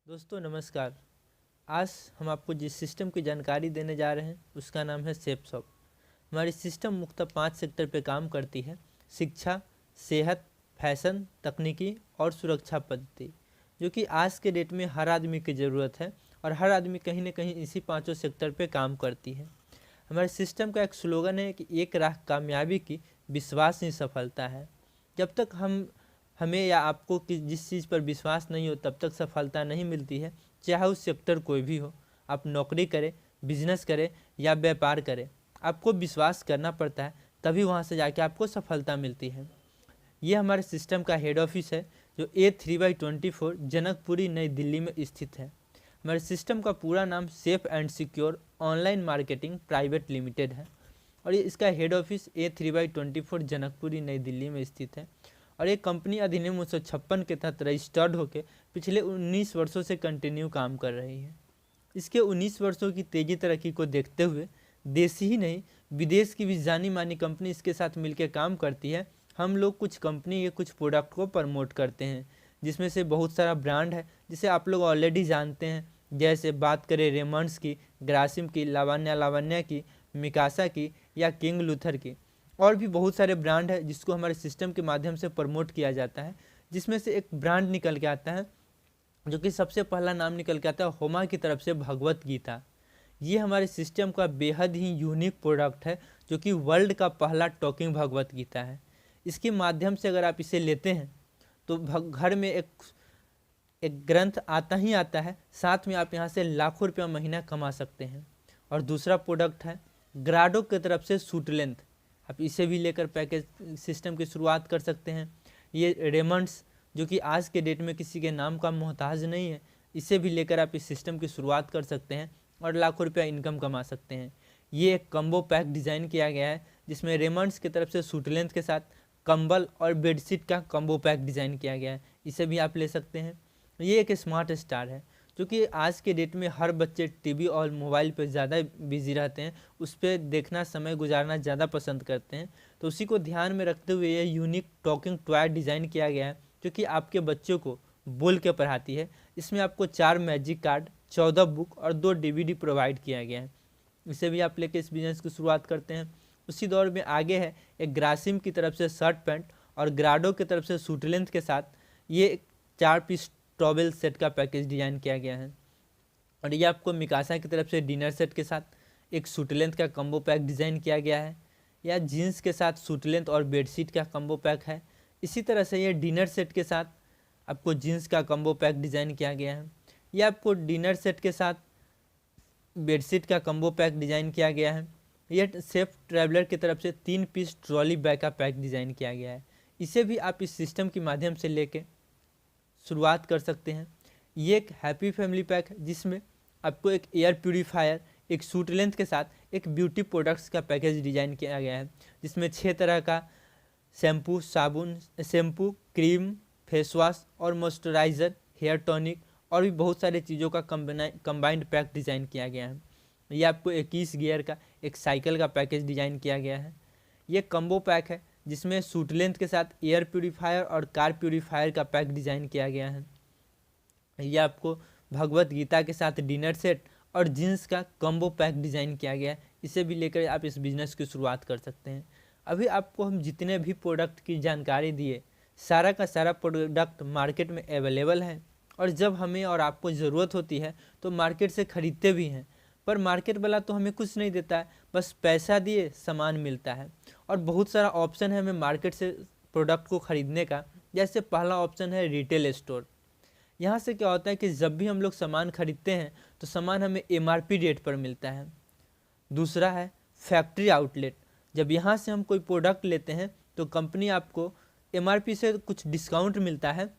दोस्तों नमस्कार। आज हम आपको जिस सिस्टम की जानकारी देने जा रहे हैं उसका नाम है सेफसॉफ्ट। हमारी सिस्टम मुख्यतः 5 सेक्टर पे काम करती है: शिक्षा, सेहत, फैशन, तकनीकी और सुरक्षा पद्धति, जो कि आज के डेट में हर आदमी की ज़रूरत है और हर आदमी कहीं ना कहीं इसी पाँचों सेक्टर पे काम करती है। हमारे सिस्टम का एक स्लोगन है कि एक राह कामयाबी की, विश्वास ही सफलता है। जब तक हमें या आपको कि जिस चीज़ पर विश्वास नहीं हो तब तक सफलता नहीं मिलती है, चाहे उस सेक्टर कोई भी हो। आप नौकरी करें, बिजनेस करें या व्यापार करें, आपको विश्वास करना पड़ता है, तभी वहाँ से जाके आपको सफलता मिलती है। ये हमारे सिस्टम का हेड ऑफिस है जो A3/24 जनकपुरी नई दिल्ली में स्थित है। हमारे सिस्टम का पूरा नाम safe and secure online marketing private limited है और ये इसका हेड ऑफिस A3/24 जनकपुरी नई दिल्ली में स्थित है। और ये कंपनी अधिनियम 1956 के तहत रजिस्टर्ड होकर पिछले 19 वर्षों से कंटिन्यू काम कर रही है। इसके 19 वर्षों की तेजी तरक्की को देखते हुए देश ही नहीं विदेश की भी जानी मानी कंपनी इसके साथ मिलकर काम करती है। हम लोग कुछ कंपनी के कुछ प्रोडक्ट को प्रमोट करते हैं, जिसमें से बहुत सारा ब्रांड है जिसे आप लोग ऑलरेडी जानते हैं। जैसे बात करें रेमंड्स की, ग्रासिम की, लावण्या की, मिकासा की या किंग लूथर की, और भी बहुत सारे ब्रांड है जिसको हमारे सिस्टम के माध्यम से प्रमोट किया जाता है। जिसमें से एक ब्रांड निकल के आता है, जो कि सबसे पहला नाम निकल के आता है होमा की तरफ से भगवत गीता। ये हमारे सिस्टम का बेहद ही यूनिक प्रोडक्ट है, जो कि वर्ल्ड का पहला टॉकिंग भगवत गीता है। इसके माध्यम से अगर आप इसे लेते हैं तो घर में एक ग्रंथ आता ही आता है, साथ में आप यहाँ से लाखों रुपया महीना कमा सकते हैं। और दूसरा प्रोडक्ट है ग्राडो की तरफ से सूट लेंथ। आप इसे भी लेकर पैकेज सिस्टम की शुरुआत कर सकते हैं। ये रेमंड्स, जो कि आज के डेट में किसी के नाम का मोहताज नहीं है, इसे भी लेकर आप इस सिस्टम की शुरुआत कर सकते हैं और लाखों रुपया इनकम कमा सकते हैं। ये एक कम्बो पैक डिज़ाइन किया गया है, जिसमें रेमंड्स की तरफ से सूट लेंथ के साथ कंबल और बेडशीट का कम्बो पैक डिज़ाइन किया गया है, इसे भी आप ले सकते हैं। ये एक स्मार्ट स्टार है, क्योंकि आज के डेट में हर बच्चे टीवी और मोबाइल पर ज़्यादा बिजी रहते हैं, उस पर देखना, समय गुजारना ज़्यादा पसंद करते हैं। तो उसी को ध्यान में रखते हुए ये यूनिक टॉकिंग टॉय डिज़ाइन किया गया है, जो कि आपके बच्चों को बोल के पढ़ाती है। इसमें आपको 4 मैजिक कार्ड, 14 बुक और 2 DVD प्रोवाइड किया गया है। इसे भी आप लेके इस बिज़नेस की शुरुआत करते हैं। उसी दौर में आगे है एक ग्रासिम की तरफ से शर्ट पैंट और ग्राडो की तरफ से सूट लेंथ के साथ ये 4 पीस टॉवेल सेट का पैकेज डिज़ाइन किया गया है। और ये आपको मिकासा की तरफ से डिनर सेट के साथ एक सूट लेंथ का कम्बो पैक डिज़ाइन किया गया है, या जीन्स के साथ सूट लेंथ और बेडशीट का कम्बो पैक है। इसी तरह से ये डिनर सेट के साथ आपको जीन्स का कम्बो पैक डिज़ाइन किया गया है। ये आपको डिनर सेट के साथ बेडशीट का कम्बो पैक डिज़ाइन किया गया है। यह सेफ ट्रैवलर की तरफ से 3 पीस ट्रॉली बैग का पैक डिज़ाइन किया गया है। इसे भी आप इस सिस्टम के माध्यम से लेके शुरुआत कर सकते हैं। ये एक हैप्पी फैमिली पैक है, जिसमें आपको एक एयर प्यूरीफायर, एक सूट लेंथ के साथ एक ब्यूटी प्रोडक्ट्स का पैकेज डिज़ाइन किया गया है, जिसमें 6 तरह का शैम्पू, साबुन, शैम्पू, क्रीम, फेस वॉश और मॉइस्चराइज़र, हेयर टॉनिक और भी बहुत सारी चीज़ों का कंबाइंड पैक डिज़ाइन किया गया है। ये आपको 21 गियर का एक साइकिल का पैकेज डिज़ाइन किया गया है। ये कम्बो पैक है, जिसमें सूट लेंथ के साथ एयर प्यूरीफायर और कार प्यूरीफायर का पैक डिज़ाइन किया गया है। ये आपको भगवत गीता के साथ डिनर सेट और जीन्स का कम्बो पैक डिज़ाइन किया गया है। इसे भी लेकर आप इस बिज़नेस की शुरुआत कर सकते हैं। अभी आपको हम जितने भी प्रोडक्ट की जानकारी दिए, सारा का सारा प्रोडक्ट मार्केट में अवेलेबल है, और जब हमें और आपको ज़रूरत होती है तो मार्केट से ख़रीदते भी हैं। पर मार्केट वाला तो हमें कुछ नहीं देता है, बस पैसा दिए सामान मिलता है। और बहुत सारा ऑप्शन है हमें मार्केट से प्रोडक्ट को ख़रीदने का। जैसे पहला ऑप्शन है रिटेल स्टोर। यहाँ से क्या होता है कि जब भी हम लोग सामान खरीदते हैं तो सामान हमें MRP रेट पर मिलता है। दूसरा है फैक्ट्री आउटलेट। जब यहाँ से हम कोई प्रोडक्ट लेते हैं तो कंपनी आपको MRP से कुछ डिस्काउंट मिलता है।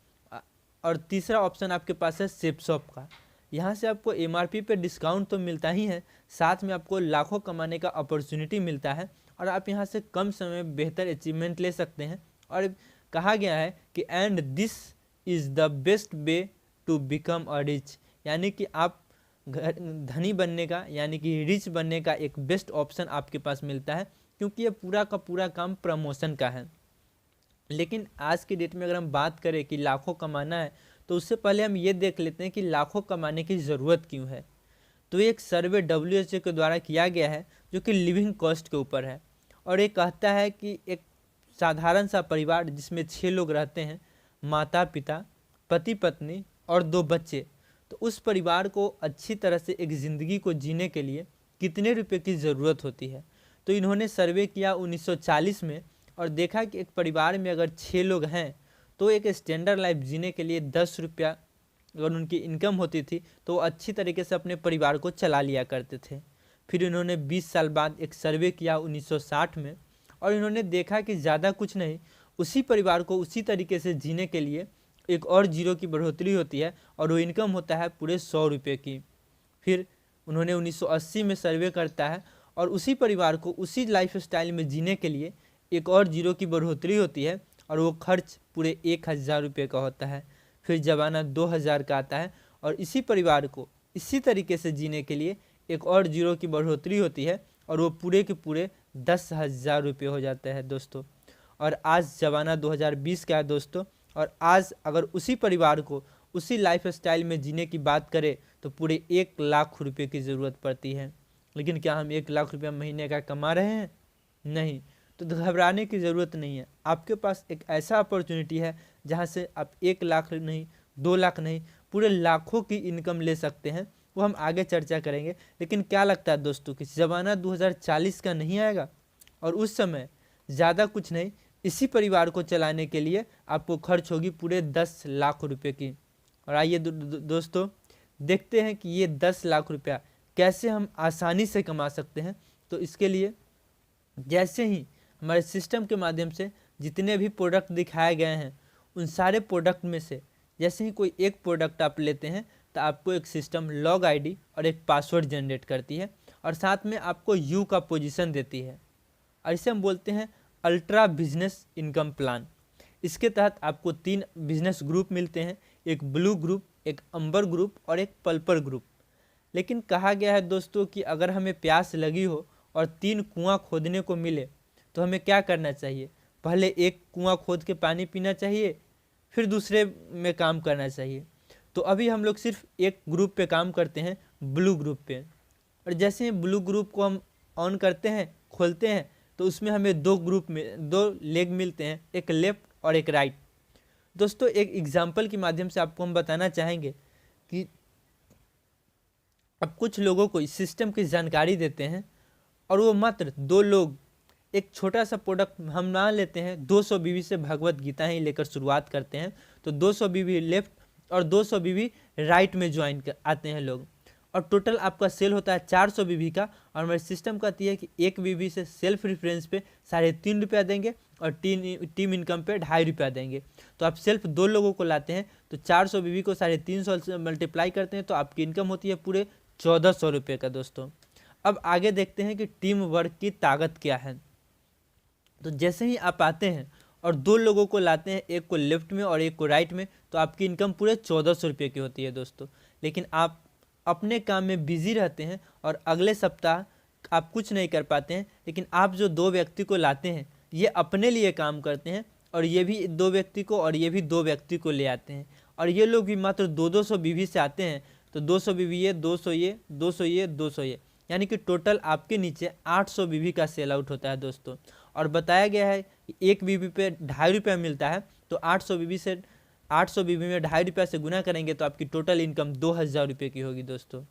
और तीसरा ऑप्शन आपके पास है सेफसॉफ्ट का। यहाँ से आपको MRP पे डिस्काउंट तो मिलता ही है, साथ में आपको लाखों कमाने का अपॉर्चुनिटी मिलता है, और आप यहाँ से कम समय में बेहतर अचीवमेंट ले सकते हैं। और कहा गया है कि and this is the best way to become a rich, यानी कि आप धनी बनने का, यानी कि रिच बनने का एक बेस्ट ऑप्शन आपके पास मिलता है, क्योंकि ये पूरा का पूरा काम प्रमोशन का है। लेकिन आज के डेट में अगर हम बात करें कि लाखों कमाना है, तो उससे पहले हम ये देख लेते हैं कि लाखों कमाने की ज़रूरत क्यों है। तो एक सर्वे WHO के द्वारा किया गया है जो कि लिविंग कॉस्ट के ऊपर है, और ये कहता है कि एक साधारण सा परिवार जिसमें 6 लोग रहते हैं, माता पिता, पति पत्नी और 2 बच्चे, तो उस परिवार को अच्छी तरह से एक ज़िंदगी को जीने के लिए कितने रुपए की ज़रूरत होती है। तो इन्होंने सर्वे किया 1940 में और देखा कि एक परिवार में अगर 6 लोग हैं तो एक स्टैंडर्ड लाइफ जीने के लिए 10 रुपया अगर उनकी इनकम होती थी तो वो अच्छी तरीके से अपने परिवार को चला लिया करते थे। फिर इन्होंने 20 साल बाद एक सर्वे किया 1960 में, और इन्होंने देखा कि ज़्यादा कुछ नहीं, उसी परिवार को उसी तरीके से जीने के लिए एक और जीरो की बढ़ोतरी होती है और वो इनकम होता है पूरे 100 रुपये की। फिर उन्होंने 1980 में सर्वे करता है और उसी परिवार को उसी लाइफ स्टाइल में जीने के लिए एक और जीरो की बढ़ोतरी होती है और वो खर्च पूरे 1000 रुपये का होता है। फिर ज़माना 2000 का आता है और इसी परिवार को इसी तरीके से जीने के लिए एक और जीरो की बढ़ोतरी होती है और वो पूरे के पूरे 10,000 रुपये हो जाते हैं दोस्तों। और आज ज़माना 2020 का है दोस्तों, और आज अगर उसी परिवार को उसी लाइफ स्टाइल में जीने की बात करें तो पूरे 1 लाख रुपये की ज़रूरत पड़ती है। लेकिन क्या हम 1 लाख रुपया महीने का कमा रहे हैं? नहीं। तो घबराने की ज़रूरत नहीं है, आपके पास एक ऐसा अपॉर्चुनिटी है जहाँ से आप 1 लाख नहीं, 2 लाख नहीं, पूरे लाखों की इनकम ले सकते हैं। वो हम आगे चर्चा करेंगे। लेकिन क्या लगता है दोस्तों कि ज़माना 2040 का नहीं आएगा? और उस समय ज़्यादा कुछ नहीं, इसी परिवार को चलाने के लिए आपको खर्च होगी पूरे 10 लाख रुपये की। और आइए दोस्तों देखते हैं कि ये 10 लाख रुपया कैसे हम आसानी से कमा सकते हैं। तो इसके लिए जैसे ही हमारे सिस्टम के माध्यम से जितने भी प्रोडक्ट दिखाए गए हैं उन सारे प्रोडक्ट में से जैसे ही कोई एक प्रोडक्ट आप लेते हैं तो आपको एक सिस्टम लॉग आईडी और एक पासवर्ड जनरेट करती है और साथ में आपको यू का पोजीशन देती है, और इसे हम बोलते हैं अल्ट्रा बिजनेस इनकम प्लान। इसके तहत आपको 3 बिजनेस ग्रुप मिलते हैं, एक ब्लू ग्रुप, एक अंबर ग्रुप और एक पर्पल ग्रुप। लेकिन कहा गया है दोस्तों कि अगर हमें प्यास लगी हो और 3 कुआं खोदने को मिले तो हमें क्या करना चाहिए? पहले एक कुआं खोद के पानी पीना चाहिए, फिर दूसरे में काम करना चाहिए। तो अभी हम लोग सिर्फ एक ग्रुप पे काम करते हैं, ब्लू ग्रुप पे। और जैसे ही ब्लू ग्रुप को हम ऑन करते हैं, खोलते हैं, तो उसमें हमें 2 ग्रुप में 2 लेग मिलते हैं, एक लेफ्ट और एक राइट। दोस्तों एक एग्जाम्पल के माध्यम से आपको हम बताना चाहेंगे कि अब कुछ लोगों को इस सिस्टम की जानकारी देते हैं और वो मात्र 2 लोग एक छोटा सा प्रोडक्ट हम मान लेते हैं 200 बीबी से भगवत गीता ही लेकर शुरुआत करते हैं। तो 200 बीबी लेफ्ट और 200 बीबी राइट में ज्वाइन आते हैं लोग, और टोटल आपका सेल होता है 400 बीबी का। और हमारे सिस्टम कहती है कि 1 बीबी से सेल्फ रेफरेंस पे 3.5 रुपया देंगे और टीम इनकम पे 2.5 रुपया देंगे। तो आप सेल्फ 2 लोगों को लाते हैं तो 400 बीबी को 350 से मल्टीप्लाई करते हैं तो आपकी इनकम होती है पूरे 1400 रुपये का दोस्तों। अब आगे देखते हैं कि टीम वर्क की ताकत क्या है। तो जैसे ही आप आते हैं और 2 लोगों को लाते हैं, एक को लेफ्ट में और एक को राइट में, तो आपकी इनकम पूरे 1400 रुपये की होती है दोस्तों। लेकिन आप अपने काम में बिजी रहते हैं और अगले सप्ताह आप कुछ नहीं कर पाते हैं। लेकिन आप जो 2 व्यक्ति को लाते हैं ये अपने लिए काम करते हैं और ये भी 2 व्यक्ति को और ये भी 2 व्यक्ति को ले आते हैं, और ये लोग भी मात्र 200 बीवी से आते हैं। तो 200 बीवी ये, 200 ये, 200 ये, 200 ये, यानी कि टोटल आपके नीचे 800 बीवी का सेल आउट होता है दोस्तों। और बताया गया है कि 1 बीवी पे 2.5 रुपया मिलता है, तो 800 बीवी में 2.5 रुपया से गुना करेंगे तो आपकी टोटल इनकम 2000 रुपये की होगी दोस्तों।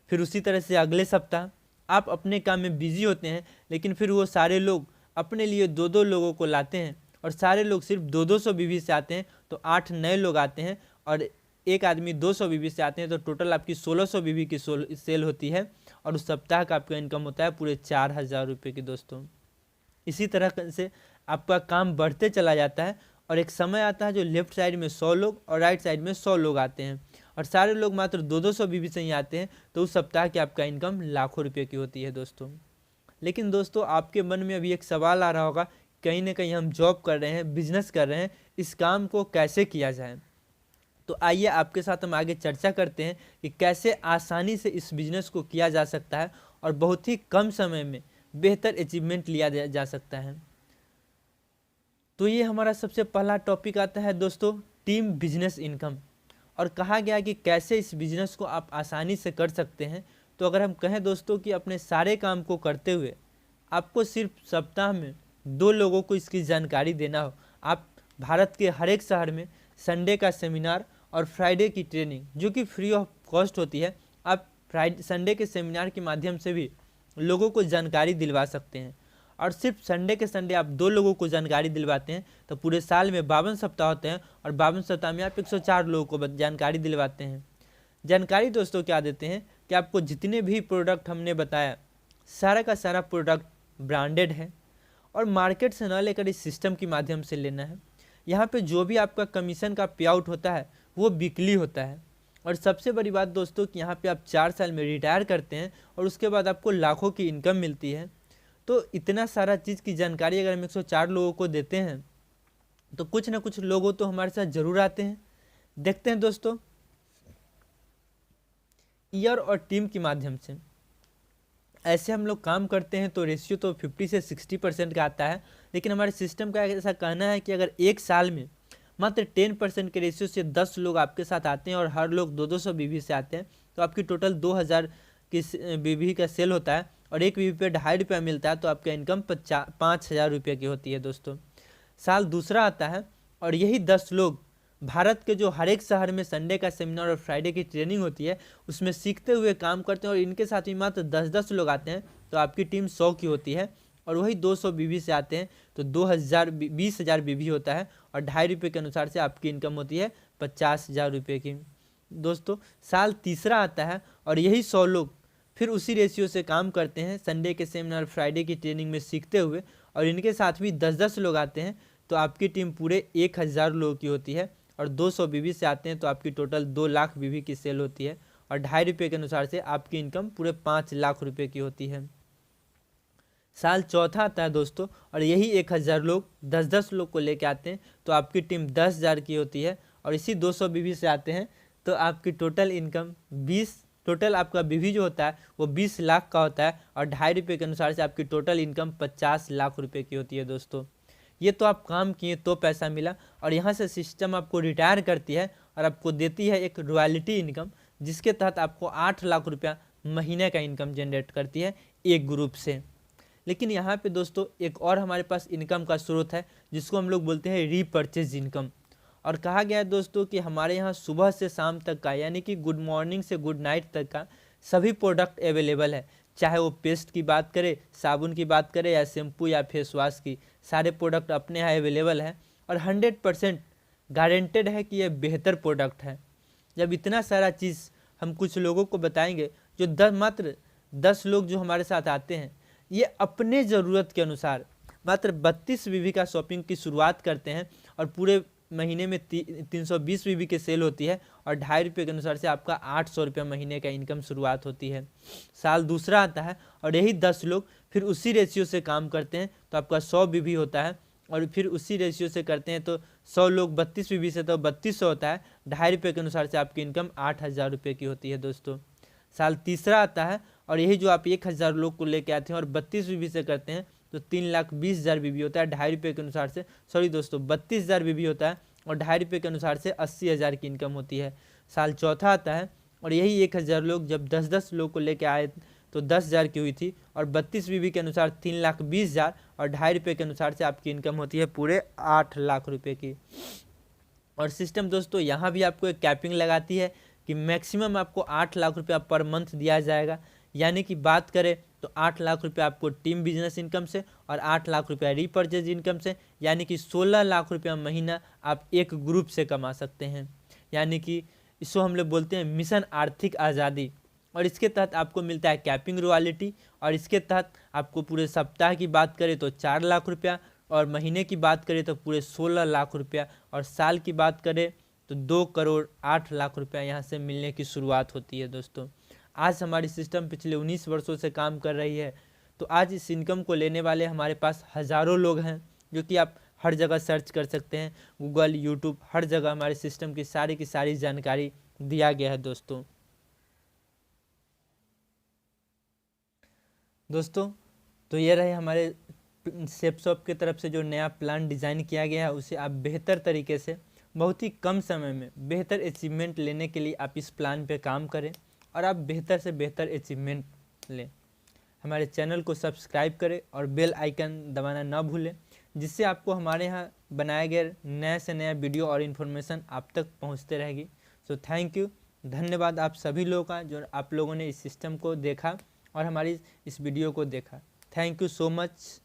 फिर उसी तरह से अगले सप्ताह आप अपने काम में बिजी होते हैं, लेकिन फिर वो सारे लोग अपने लिए 2-2 लोगों को लाते हैं और सारे लोग सिर्फ 200 बीवी से आते हैं, तो 8 नए लोग आते हैं और एक आदमी 200 बीवी से आते हैं, तो टोटल आपकी 1600 बीवी की सेल होती है और उस सप्ताह का आपका इनकम होता है पूरे 4000 रुपये की दोस्तों। इसी तरह से आपका काम बढ़ते चला जाता है और एक समय आता है जो लेफ्ट साइड में 100 लोग और राइट साइड में 100 लोग आते हैं और सारे लोग मात्र 200 बीवी से ही आते हैं, तो उस सप्ताह की आपका इनकम लाखों रुपये की होती है दोस्तों। लेकिन दोस्तों आपके मन में अभी एक सवाल आ रहा होगा, कहीं ना कहीं हम जॉब कर रहे हैं, बिजनेस कर रहे हैं, इस काम को कैसे किया जाए। तो आइए आपके साथ हम आगे चर्चा करते हैं कि कैसे आसानी से इस बिजनेस को किया जा सकता है और बहुत ही कम समय में बेहतर अचीवमेंट लिया जा सकता है। तो ये हमारा सबसे पहला टॉपिक आता है दोस्तों, टीम बिजनेस इनकम। और कहा गया कि कैसे इस बिजनेस को आप आसानी से कर सकते हैं। तो अगर हम कहें दोस्तों कि अपने सारे काम को करते हुए आपको सिर्फ सप्ताह में 2 लोगों को इसकी जानकारी देना हो, आप भारत के हर एक शहर में संडे का सेमिनार और फ्राइडे की ट्रेनिंग जो कि फ्री ऑफ कॉस्ट होती है, आप संडे के सेमिनार के माध्यम से भी लोगों को जानकारी दिलवा सकते हैं। और सिर्फ संडे के संडे आप 2 लोगों को जानकारी दिलवाते हैं तो पूरे साल में 52 सप्ताह होते हैं और 52 सप्ताह में आप 104 लोगों को जानकारी दिलवाते हैं। जानकारी दोस्तों क्या देते हैं कि आपको जितने भी प्रोडक्ट हमने बताया सारा का सारा प्रोडक्ट ब्रांडेड है और मार्केट से न लेकर इस सिस्टम के माध्यम से लेना है। यहाँ पे जो भी आपका कमीशन का पे आउट होता है वो वीकली होता है। और सबसे बड़ी बात दोस्तों कि यहाँ पे आप 4 साल में रिटायर करते हैं और उसके बाद आपको लाखों की इनकम मिलती है। तो इतना सारा चीज़ की जानकारी अगर हम 104 लोगों को देते हैं तो कुछ ना कुछ लोगों तो हमारे साथ जरूर आते हैं। देखते हैं दोस्तों, ईयर और टीम के माध्यम से ऐसे हम लोग काम करते हैं तो रेशियो तो 50 से 60% का आता है। लेकिन हमारे सिस्टम का ऐसा कहना है कि अगर एक साल में मात्र 10% के रेशियो से 10 लोग आपके साथ आते हैं और हर लोग 200 बीवी से आते हैं तो आपकी टोटल 2000 की बीवी का सेल होता है और एक बीवी पे 2.5 रुपया मिलता है तो आपका इनकम 5000 रुपये की होती है दोस्तों। साल दूसरा आता है और यही 10 लोग भारत के जो हर एक शहर में संडे का सेमिनार और फ्राइडे की ट्रेनिंग होती है उसमें सीखते हुए काम करते हैं और इनके साथ भी मात्र 10-10 लोग आते हैं तो आपकी टीम 100 की होती है। और वही 200 बीवी से आते हैं तो 20,000 बीवी होता है और 2.5 रुपये के अनुसार से आपकी इनकम होती है 50,000 रुपये की दोस्तों। साल तीसरा आता है और यही 100 लोग फिर उसी रेशियो से काम करते हैं संडे के सेमिनार फ्राइडे की ट्रेनिंग में सीखते हुए और इनके साथ भी 10-10 लोग आते हैं तो आपकी टीम पूरे 1000 लोगों की होती है। और 200 बीवी से आते हैं तो आपकी टोटल 2 लाख बीवी की सेल होती है और 2.5 रुपये के अनुसार से आपकी इनकम पूरे 5 लाख रुपए की होती है। साल चौथा आता है दोस्तों और यही 1000 लोग 10-10 लोग को लेके आते हैं तो आपकी टीम 10,000 की होती है और इसी 200 बीवी से आते हैं तो आपकी टोटल इनकम टोटल आपका बीवी जो होता है वो 20 लाख का होता है और 2.5 रुपये के अनुसार से आपकी टोटल इनकम 50 लाख रुपए की होती है दोस्तों। ये तो आप काम किए तो पैसा मिला और यहाँ से सिस्टम आपको रिटायर करती है और आपको देती है एक रॉयल्टी इनकम जिसके तहत आपको 8 लाख रुपया महीने का इनकम जनरेट करती है एक ग्रुप से। लेकिन यहाँ पे दोस्तों एक और हमारे पास इनकम का स्रोत है जिसको हम लोग बोलते हैं रीपर्चेज इनकम। और कहा गया है दोस्तों कि हमारे यहाँ सुबह से शाम तक का यानी कि गुड मॉर्निंग से गुड नाइट तक का सभी प्रोडक्ट अवेलेबल है, चाहे वो पेस्ट की बात करें, साबुन की बात करें या शैम्पू या फेस वॉश की, सारे प्रोडक्ट अपने यहाँ अवेलेबल है और 100% गारंटेड है कि ये बेहतर प्रोडक्ट है। जब इतना सारा चीज़ हम कुछ लोगों को बताएंगे जो मात्र 10 लोग जो हमारे साथ आते हैं ये अपने ज़रूरत के अनुसार मात्र 32 बीवी का शॉपिंग की शुरुआत करते हैं और पूरे महीने में 320 बीवी के सेल होती है और 2.5 रुपये के अनुसार से आपका 800 रुपये महीने का इनकम शुरुआत होती है। साल दूसरा आता है और यही 10 लोग फिर उसी रेशियो से काम करते हैं तो आपका 100 बीवी होता है और फिर उसी रेशियो से करते हैं तो 100 लोग 32 बीवी से तो 3200 होता है। 2.5 रुपये के अनुसार से आपकी इनकम 8000 रुपये की होती है दोस्तों। साल तीसरा आता है और यही जो आप 1000 लोग को लेके आते हैं और 32 बीवी से करते हैं तो 3,20,000 बीवी होता है 2.5 रुपये के अनुसार से, सॉरी दोस्तों 32,000 बीवी होता है और 2.5 रुपये के अनुसार से 80,000 की इनकम होती है। साल चौथा आता है और यही 1000 लोग जब 10-10 लोग को लेके आए तो 10,000 की हुई थी और 32 बीवी के अनुसार 3,20,000 और 2.5 रुपये के अनुसार से आपकी इनकम होती है पूरे 8 लाख रुपये की। और सिस्टम दोस्तों यहाँ भी आपको एक कैपिंग लगाती है कि मैक्सिमम आपको 8 लाख रुपया पर मंथ दिया जाएगा, यानी कि बात करें तो 8 लाख रुपया आपको टीम बिजनेस इनकम से और 8 लाख रुपया रीपर्चेज इनकम से, यानी कि 16 लाख रुपया महीना आप एक ग्रुप से कमा सकते हैं। यानी कि इसको हम लोग बोलते हैं मिशन आर्थिक आज़ादी। और इसके तहत आपको मिलता है कैपिंग रॉयल्टी और इसके तहत आपको पूरे सप्ताह की बात करें तो 4 लाख रुपया और महीने की बात करें तो पूरे 16 लाख रुपया और साल की बात करें तो 2 करोड़ 8 लाख रुपया यहाँ से मिलने की शुरुआत होती है दोस्तों। आज हमारी सिस्टम पिछले 19 वर्षों से काम कर रही है तो आज इस इनकम को लेने वाले हमारे पास हज़ारों लोग हैं जो कि आप हर जगह सर्च कर सकते हैं, गूगल, यूट्यूब, हर जगह हमारे सिस्टम की सारी जानकारी दिया गया है दोस्तों। तो ये रहे हमारे सेपशॉप की तरफ से जो नया प्लान डिज़ाइन किया गया है, उसे आप बेहतर तरीके से बहुत ही कम समय में बेहतर अचीवमेंट लेने के लिए आप इस प्लान पे काम करें और आप बेहतर से बेहतर अचीवमेंट लें। हमारे चैनल को सब्सक्राइब करें और बेल आइकन दबाना ना भूलें, जिससे आपको हमारे यहाँ बनाए गए नए से नया वीडियो और इन्फॉर्मेशन आप तक पहुँचते रहेगी। सो थैंक यू, धन्यवाद आप सभी लोगों का जो आप लोगों ने इस सिस्टम को देखा और हमारी इस वीडियो को देखा। Thank you so much.